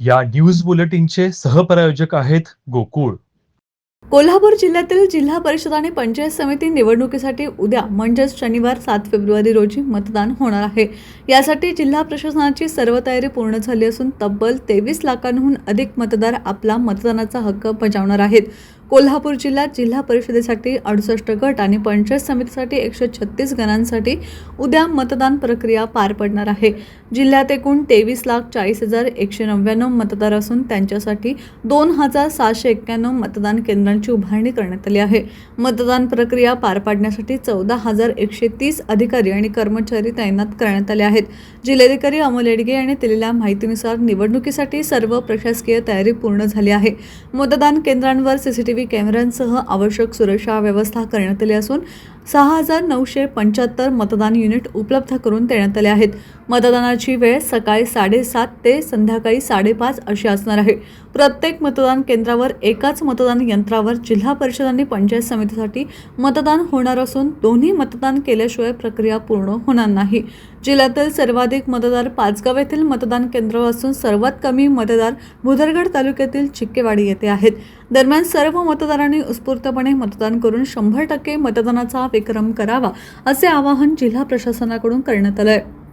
या न्यूज बुलेटिनचे सहप्रायोजक आहेत गोकुळ. कोल्हापूर जिल्ह्यातील जिल्हा परिषद आणि पंचायत समिती निवडणुकीसाठी उद्या म्हणजेच शनिवार 7 फेब्रुवारी रोजी मतदान होणार आहे. यासाठी जिल्हा प्रशासनाची सर्व तयारी पूर्ण झाली असून तब्बल 23 लाखांहून अधिक मतदार आपला मतदानाचा हक्क बजावणार आहेत. कोल्हापूर जिल्ह्यात जिल्हा परिषदेसाठी 68 गट आणि पंचायत समितीसाठी 136 गणांसाठी उद्या मतदान प्रक्रिया पार पडणार आहे. जिल्ह्यात एकूण 23,40,199 मतदार असून त्यांच्यासाठी 2,791 मतदान केंद्रांची उभारणी करण्यात आली आहे. मतदान प्रक्रिया पार पाडण्यासाठी 14,130 अधिकारी आणि कर्मचारी तैनात करण्यात आले आहेत. जिल्हाधिकारी अमोल येडगे यांनी दिलेल्या माहितीनुसार निवडणुकीसाठी सर्व प्रशासकीय तयारी पूर्ण झाली आहे. मतदान केंद्रांवर सीसीटीव्ही कॅमेऱ्यांसह आवश्यक सुरक्षा व्यवस्था करण्यात आली असून 6,975 मतदान युनिट उपलब्ध करून देण्यात आले आहेत. मतदानाची वेळ सकाळी 7:30 ते संध्याकाळी 5:30 अशी असणार आहे. प्रत्येक मतदान केंद्रावर एकाच मतदान यंत्रावर जिल्हा परिषद आणि पंचायत समितीसाठी मतदान होणार असून दोन्ही मतदान केल्याशिवाय प्रक्रिया पूर्ण होणार नाही. जिल्ह्यातील सर्वाधिक मतदार पाचगाव येथील मतदान केंद्र असून सर्वात कमी मतदार भुदरगड तालुक्यातील चिक्केवाडी येथे आहेत. दरम्यान सर्व मतदारांनी उत्स्फूर्तपणे मतदान करून 100% मतदानाचा विक्रम करावा असे आवाहन जिल्हा प्रशासनाकडून करण्यात आले आहे.